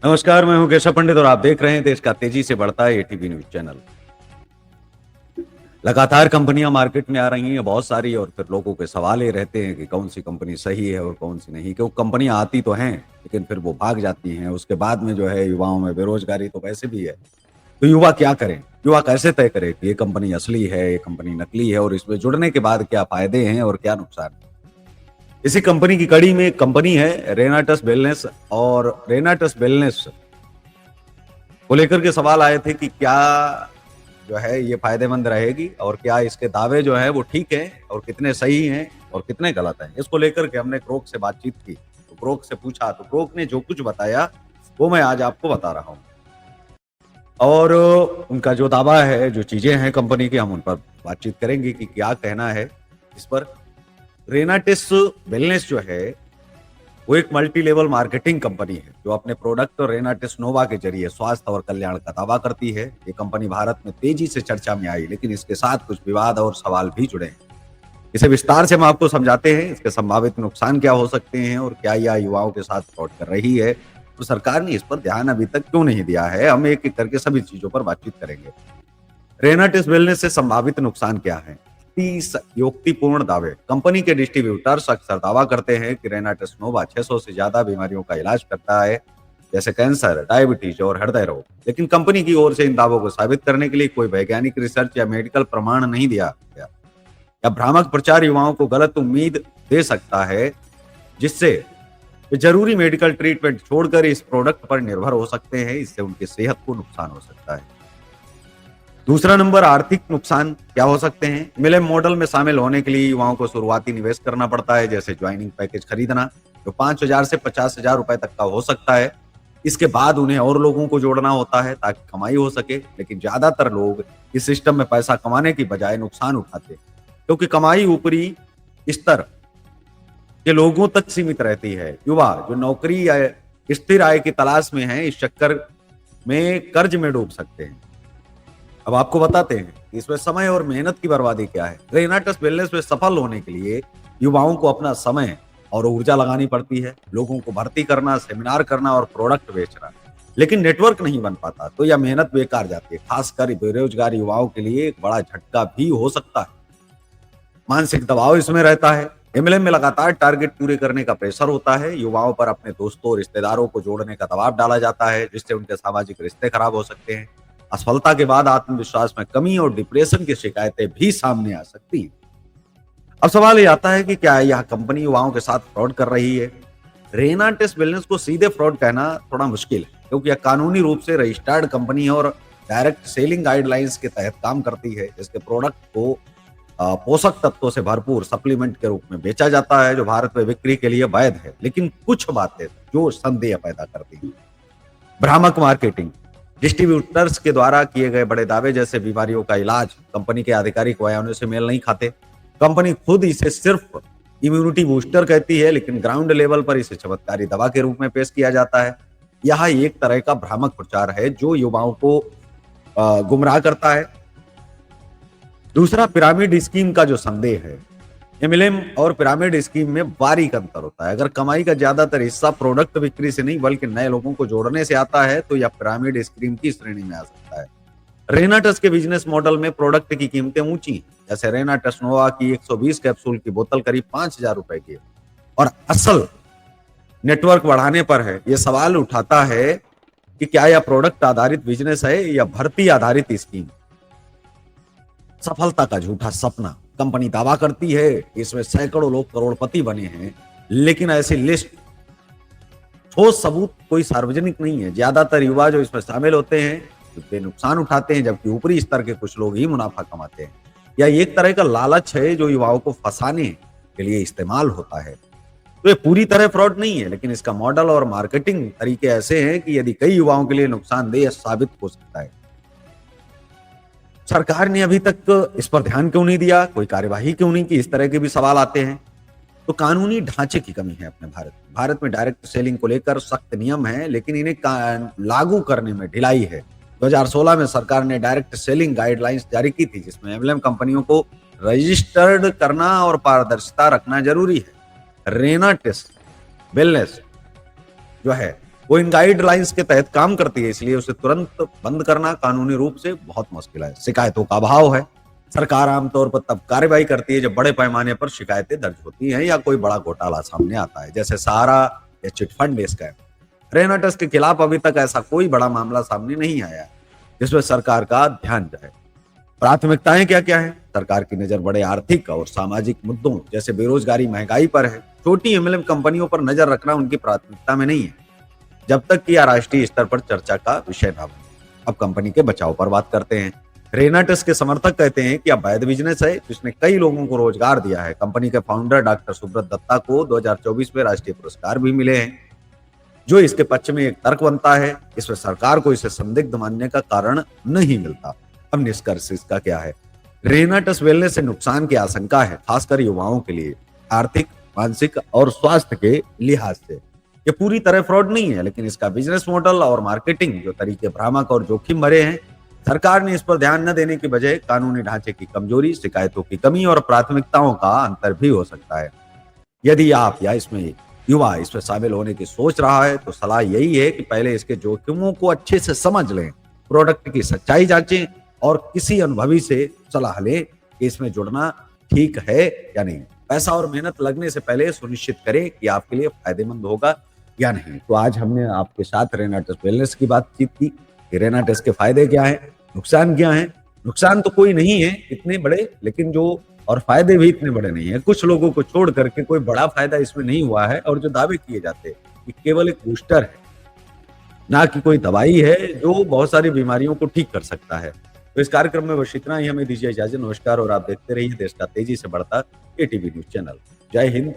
नमस्कार, मैं हूं केशव पंडित और आप देख रहे हैं देश का तेजी से बढ़ता है एटीवी न्यूज़ चैनल। लगातार कंपनियां मार्केट में आ रही हैं बहुत सारी और फिर लोगों के सवाल ये रहते हैं कि कौन-सी कंपनी सही है और कौन-सी नहीं। क्योंकि कंपनियां आती तो हैं, लेकिन फिर वो भाग जाती हैं। उसके बाद में जो है युवाओं में बेरोज़गारी तो वैसे भी है। तो युवा क्या करें? युवा कैसे तय करें कि ये कंपनी असली है, ये कंपनी नकली है और इसमें जुड़ने के बाद क्या फ़ायदे हैं और क्या नुकसान है? इसी कंपनी की कड़ी में एक कंपनी है रेनाटस वेलनेस और रेनाटस वेलनेस को लेकर के सवाल आए थे कि क्या जो है ये फ़ायदेमंद रहेगी और क्या इसके दावे जो हैं वो ठीक हैं और कितने सही हैं और कितने गलत हैं। इसको लेकर के हमने क्रोक से बातचीत की, तो क्रोक से पूछा तो क्रोक ने जो कुछ बताया, वो मैं आज आपको बता रहा हूँ। और उनका जो दावा है, जो चीज़ें हैं कंपनी की हम उन पर बातचीत करेंगे कि क्या कहना है इस पर। रेनाटिस वेलनेस जो है वो एक मल्टी लेवल मार्केटिंग कंपनी है जो अपने प्रोडक्ट रेनाटिस नोवा के जरिए स्वास्थ्य और कल्याण का दावा करती है। ये कंपनी भारत में तेजी से चर्चा में आई, लेकिन इसके साथ कुछ विवाद और सवाल भी जुड़े हैं। इसे विस्तार से हम आपको समझाते हैं, इसके संभावित नुकसान क्या हो सकते हैं और क्या यह युवाओं के साथ फ्रॉड कर रही है। तो सरकार ने इस पर ध्यान अभी तक क्यों नहीं दिया है, हम एक एक करके सभी चीजों पर बातचीत करेंगे। रेनाटिस वेलनेस से संभावित नुकसान क्या है? 30 युक्तिपूर्ण दावे। कंपनी के डिस्ट्रीब्यूटर्स अक्सर दावा करते हैं कि रेनाटिस नोवा 600 से ज्यादा बीमारियों का इलाज करता है, जैसे कैंसर, डायबिटीज और हृदय रोग। लेकिन कंपनी की ओर से इन दावों को साबित करने के लिए कोई वैज्ञानिक रिसर्च या मेडिकल प्रमाण नहीं दिया गया। या भ्रामक प्रचार युवाओं को गलत उम्मीद दे सकता है, जिससे वे जरूरी मेडिकल ट्रीटमेंट छोड़कर इस प्रोडक्ट पर निर्भर हो सकते हैं। इससे उनकी सेहत को नुकसान हो सकता है। दूसरा नंबर, आर्थिक नुकसान क्या हो सकते हैं? मिलेम मॉडल में शामिल होने के लिए युवाओं को शुरुआती निवेश करना पड़ता है, जैसे ज्वाइनिंग पैकेज खरीदना, जो 5,000 से 50,000 रुपए तक का हो सकता है। इसके बाद उन्हें और लोगों को जोड़ना होता है ताकि कमाई हो सके, लेकिन ज्यादातर लोग इस सिस्टम में पैसा कमाने की बजाय नुकसान उठाते हैं, क्योंकि कमाई ऊपरी स्तर के लोगों तक सीमित रहती है। युवा जो नौकरी या स्थिर आय की तलाश में हैं, इस चक्कर में कर्ज में डूब सकते हैं। अब आपको बताते हैं कि इसमें समय और मेहनत की बर्बादी क्या है। रेनाटस वेलनेस में सफल होने के लिए युवाओं को अपना समय और ऊर्जा लगानी पड़ती है, लोगों को भर्ती करना, सेमिनार करना और प्रोडक्ट बेचना। लेकिन नेटवर्क नहीं बन पाता तो यह मेहनत बेकार जाती है। खासकर बेरोजगार युवाओं के लिए एक बड़ा झटका भी हो सकता है। मानसिक दबाव इसमें रहता है। एमएलएम में लगातार टारगेट पूरे करने का प्रेशर होता है। युवाओं पर अपने दोस्तों और रिश्तेदारों को जोड़ने का दबाव डाला जाता है, जिससे उनके सामाजिक रिश्ते खराब हो सकते हैं। असफलता के बाद आत्मविश्वास में कमी और डिप्रेशन की शिकायतें भी सामने आ सकती हैं। अब सवाल ये आता है कि क्या यह कंपनी युवाओं के साथ फ्रॉड कर रही है? रेनाटिस वेलनेस को सीधे फ्रॉड कहना थोड़ा मुश्किल है, क्योंकि यह कानूनी रूप से रजिस्टर्ड कंपनी है और डायरेक्ट सेलिंग गाइडलाइंस के तहत काम करती है। इसके प्रोडक्ट को पोषक तत्वों से भरपूर सप्लीमेंट के रूप में बेचा जाता है, जो भारत में बिक्री के लिए वैध है। लेकिन कुछ बातें जो संदेह पैदा करती हैं। भ्रामक मार्केटिंग, डिस्ट्रीब्यूटर्स के द्वारा किए गए बड़े दावे जैसे बीमारियों का इलाज कंपनी के आधिकारिक बयानों से मेल नहीं खाते। कंपनी खुद इसे सिर्फ इम्यूनिटी बूस्टर कहती है, लेकिन ग्राउंड लेवल पर इसे चमत्कारी दवा के रूप में पेश किया जाता है। यह एक तरह का भ्रामक प्रचार है जो युवाओं को गुमराह करता है। दूसरा, पिरामिड स्कीम का जो संदेह है। एमएलएम और पिरामिड स्कीम में बारीक अंतर होता है। अगर कमाई का ज्यादातर हिस्सा प्रोडक्ट बिक्री से नहीं बल्कि नए लोगों को जोड़ने से आता है, तो यह पिरामिड स्कीम की श्रेणी में आ सकता है। रेनाटस के बिजनेस मॉडल में प्रोडक्ट की कीमतें ऊंची हैं। जैसे रेनाटस नोवा की 120 कैप्सूल की बोतल करीब 5,000 रुपए की है और असल नेटवर्क बढ़ाने पर है। यह सवाल उठाता है कि क्या यह प्रोडक्ट आधारित बिजनेस है या भर्ती आधारित स्कीम। सफलता का झूठा सपना, कंपनी दावा करती है कि इसमें सैकड़ों लोग करोड़पति बने हैं, लेकिन ऐसी लिस्ट ठोस सबूत कोई सार्वजनिक नहीं है। ज्यादातर युवा जो इसमें शामिल होते हैं वे नुकसान उठाते हैं, जबकि ऊपरी स्तर के कुछ लोग ही मुनाफा कमाते हैं। यह एक तरह का लालच है जो युवाओं को फंसाने के लिए इस्तेमाल होता है। तो ये पूरी तरह फ्रॉड नहीं है, लेकिन इसका मॉडल और मार्केटिंग तरीके ऐसे हैं कि यदि कई युवाओं के लिए नुकसानदेह साबित हो सकता है। सरकार ने अभी तक इस पर ध्यान क्यों नहीं दिया, कोई कार्यवाही क्यों नहीं की, इस तरह के भी सवाल आते हैं। तो कानूनी ढांचे की कमी है अपने भारत में डायरेक्ट सेलिंग को लेकर सख्त नियम है, लेकिन इन्हें लागू करने में ढिलाई है। 2016 में सरकार ने डायरेक्ट सेलिंग गाइडलाइंस जारी की थी, जिसमें एमएलएम कंपनियों को रजिस्टर्ड करना और पारदर्शिता रखना जरूरी है। रेनाटिस वेलनेस जो है वो इन गाइडलाइंस के तहत काम करती है, इसलिए उसे तुरंत बंद करना कानूनी रूप से बहुत मुश्किल है। शिकायतों का अभाव है। सरकार आमतौर पर तब कार्रवाई करती है जब बड़े पैमाने पर शिकायतें दर्ज होती हैं या कोई बड़ा घोटाला सामने आता है, जैसे सहारा या चिटफंड स्कैम। रेनाटस के खिलाफ अभी तक ऐसा कोई बड़ा मामला सामने नहीं आया है जिसमें सरकार का ध्यान जाए। प्राथमिकताएं क्या क्या है? सरकार की नजर बड़े आर्थिक और सामाजिक मुद्दों जैसे बेरोजगारी, महंगाई पर है। छोटी एमएलएम कंपनियों पर नजर रखना उनकी प्राथमिकता में नहीं है, जब तक कि यह राष्ट्रीय स्तर पर चर्चा का विषय ना बने। अब कंपनी के बचाव पर बात करते हैं। रेनाटस के समर्थक कहते हैं कि अवैध बिजनेस है जिसने कई लोगों को रोजगार दिया है। कंपनी के फाउंडर डॉक्टर सुब्रत दत्ता को 2024 में राष्ट्रीय पुरस्कार भी मिले हैं। जो इसके पक्ष में एक तर्क बनता है, इसमें सरकार को इसे संदिग्ध मानने का कारण नहीं मिलता। अब निष्कर्ष इसका क्या है? रेनाटस वेलनेस से नुकसान की आशंका है, खासकर युवाओं के लिए, आर्थिक, मानसिक और स्वास्थ्य के लिहाज से। ये पूरी तरह फ्रॉड नहीं है, लेकिन इसका बिजनेस मॉडल और मार्केटिंग जो तरीके भ्रामक और जोखिम भरे हैं। सरकार ने इस पर ध्यान न देने की बजाय कानूनी ढांचे की कमजोरी, शिकायतों की कमी और प्राथमिकताओं का अंतर भी हो सकता है। यदि आप या इसमें युवा इसमें शामिल होने की सोच रहा है तो सलाह यही है कि पहले इसके जोखिमों को अच्छे से समझ लें, प्रोडक्ट की सच्चाई जांचें और किसी अनुभवी से सलाह लें कि इसमें जुड़ना ठीक है या नहीं। पैसा और मेहनत लगने से पहले सुनिश्चित करें कि आपके लिए फायदेमंद होगा या नहीं। तो आज हमने आपके साथ रेनाटस वेलनेस की बातचीत की कि रेनाटस के फायदे क्या है, नुकसान क्या है। नुकसान तो कोई नहीं है इतने बड़े, लेकिन जो और फायदे भी इतने बड़े नहीं है। कुछ लोगों को छोड़ करके कोई बड़ा फायदा इसमें नहीं हुआ है, और जो दावे किए जाते हैं कि केवल एक बूस्टर है, ना कि कोई दवाई है जो बहुत सारी बीमारियों को ठीक कर सकता है। तो इस कार्यक्रम में बस इतना ही। हमें दीजिए इजाजत। नमस्कार और आप देखते रहिए देश का तेजी से बढ़ता एटीवी न्यूज चैनल। जय हिंद।